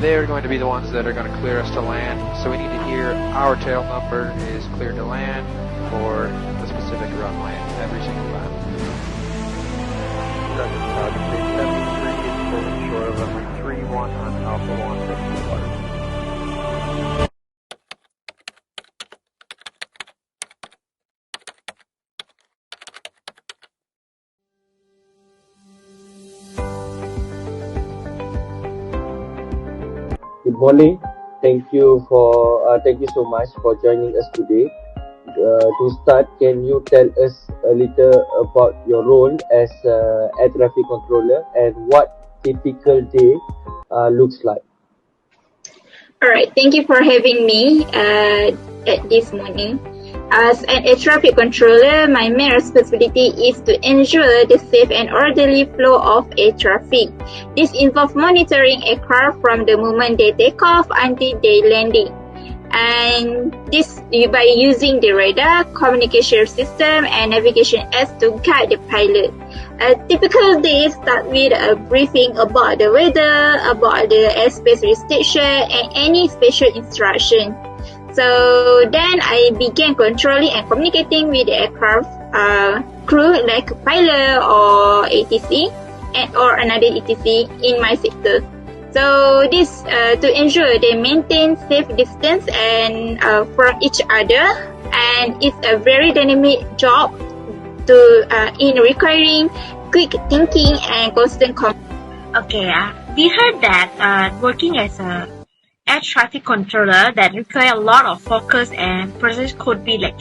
they're going to be the ones that are going to clear us to land. So we need to hear our tail number is cleared to land for the specific runway every single time. Shore of runway 31 on Alpha 1, Tengku water. Good morning. Thank you so much for joining us today. To start, can you tell us a little about your role as air traffic controller and what typical day looks like? Alright, thank you for having me at this morning. As an air traffic controller, my main responsibility is to ensure the safe and orderly flow of air traffic. This involves monitoring aircraft from the moment they take off until they landing. And this by using the radar, communication system, and navigation aids to guide the pilot. A typical day starts with a briefing about the weather, about the airspace restriction, and any special instruction. So then I began controlling and communicating with the aircraft crew like pilot or ATC or another ATC in my sector. So this to ensure they maintain safe distance and from each other, and it's a very dynamic job in requiring quick thinking and constant Okay, we heard that working as a air traffic controller that require a lot of focus and process could be like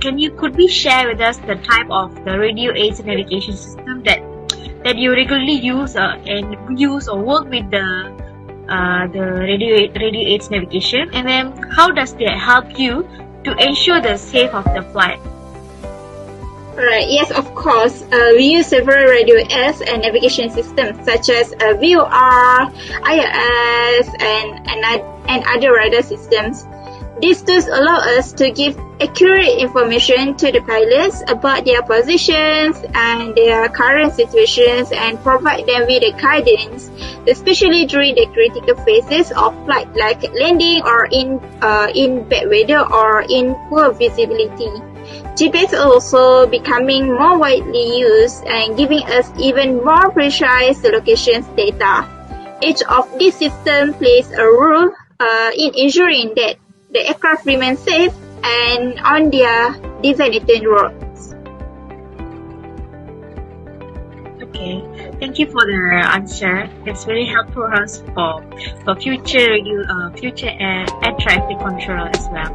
could we share with us the type of the radio aids navigation system that you regularly use or work with the radio aids navigation, and then how does that help you to ensure the safe of the flight? Right. Yes, of course. We use several radio aids and navigation systems such as VOR, IRS, and other radar systems. These tools allow us to give accurate information to the pilots about their positions and their current situations and provide them with the guidance, especially during the critical phases of flight like landing or in bad weather or in poor visibility. GPS is also becoming more widely used and giving us even more precise locations data. Each of these systems plays a role in ensuring that the aircraft remain safe and on their designated routes. Okay, thank you for the answer. It's very helpful for us for future air traffic control as well.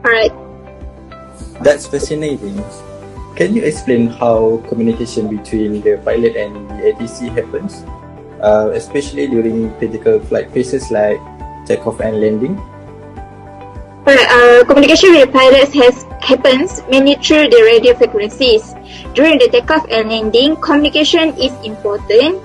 Alright. That's fascinating. Can you explain how communication between the pilot and the ATC happens, especially during critical flight phases like takeoff and landing? Communication with pilots happens mainly through the radio frequencies. During the takeoff and landing, communication is important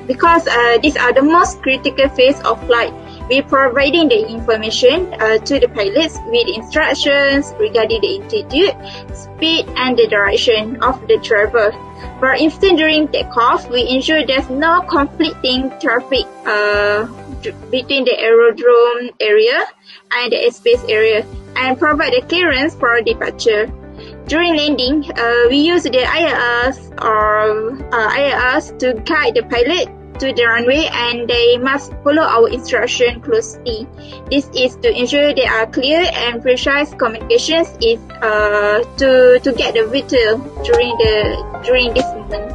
because these are the most critical phase of flight. We providing the information to the pilots with instructions regarding the altitude, speed, and the direction of the travel. For instance, during takeoff, we ensure there's no conflicting traffic between the aerodrome area and the airspace area, and provide a clearance for departure. During landing, we use the IRS to guide the pilot to the runway, and they must follow our instruction closely. This is to ensure they are clear and precise communications is to get the vital during this moment.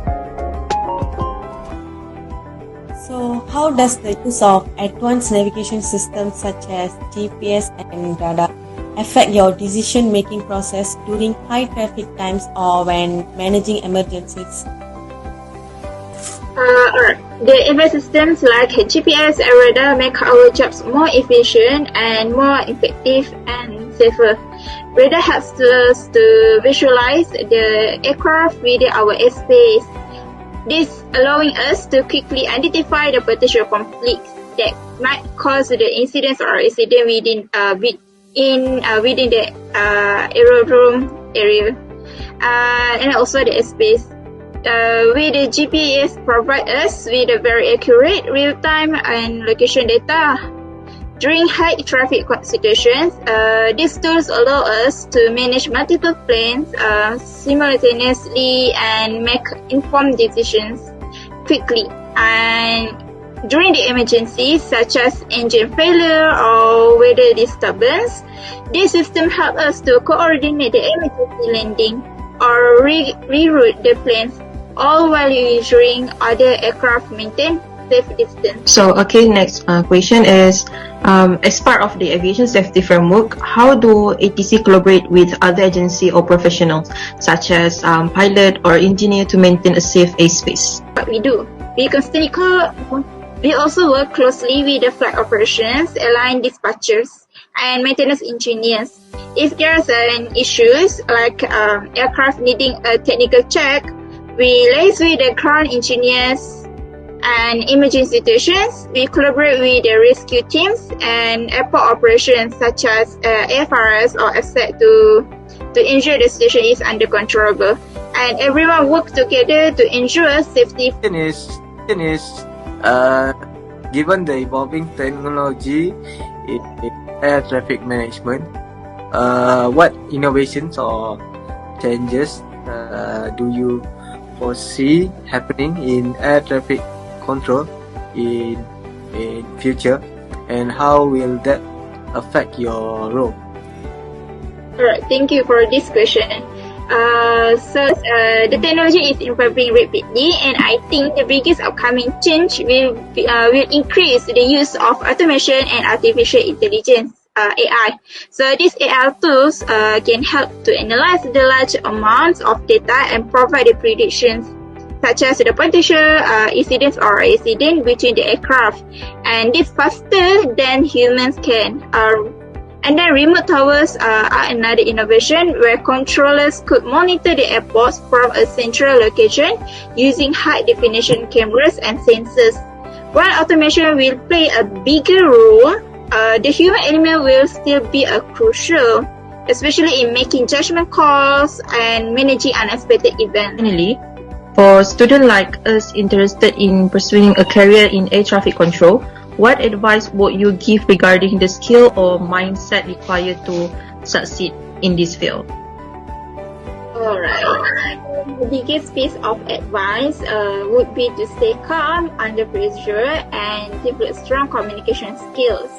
So, how does the use of advanced navigation systems such as GPS and radar affect your decision-making process during high traffic times or when managing emergencies? The advanced systems like GPS and radar make our jobs more efficient and more effective and safer. Radar helps us to visualize the aircraft within our airspace. This allowing us to quickly identify the potential conflicts that might cause the incidents or accident within the aerodrome area and also the airspace. with the GPS provide us with a very accurate real-time and location data. During high traffic situations, these tools allow us to manage multiple planes simultaneously and make informed decisions quickly. And during the emergencies, such as engine failure or weather disturbance, this system helps us to coordinate the emergency landing or reroute the planes, all while ensuring other aircraft maintain safe distance. So, okay, next question is, as part of the aviation safety framework, how do ATC collaborate with other agency or professionals, such as pilot or engineer, to maintain a safe airspace? What we do, we also work closely with the flight operations, airline dispatchers, and maintenance engineers. If there's an issues like aircraft needing a technical check, we liaise with the ground engineers. And emergency situations, we collaborate with the rescue teams and airport operations such as AFRS or Hazeq to ensure the situation is under controllable. And everyone works together to ensure safety. Given the evolving technology in air traffic management, what innovations or changes do you foresee happening in air traffic control in future, and how will that affect your role? Alright, thank you for this question. The technology is evolving rapidly, and I think the biggest upcoming change will increase the use of automation and artificial intelligence, AI. So these AI tools can help to analyze the large amounts of data and provide the predictions such as the potential incidents or accident between the aircraft, and this faster than humans can. And then remote towers are another innovation where controllers could monitor the airports from a central location using high-definition cameras and sensors. While automation will play a bigger role, the human element will still be crucial, especially in making judgment calls and managing unexpected events. Finally, for students like us interested in pursuing a career in air traffic control, what advice would you give regarding the skill or mindset required to succeed in this field? Alright. The biggest piece of advice would be to stay calm under pressure and develop strong communication skills.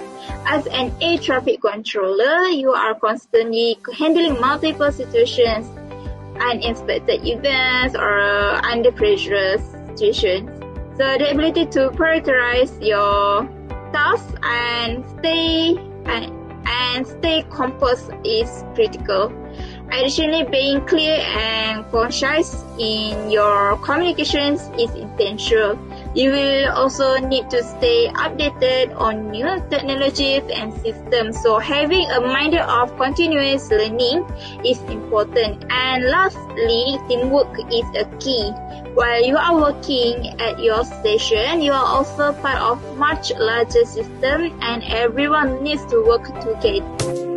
As an air traffic controller, you are constantly handling multiple situations, unexpected events, or under pressure situations. So the ability to prioritize your tasks and stay composed is critical. Additionally, being clear and concise in your communications is essential. You will also need to stay updated on new technologies and systems, so having a mindset of continuous learning is important. And lastly, teamwork is a key. While you are working at your station, you are also part of much larger system, and everyone needs to work together.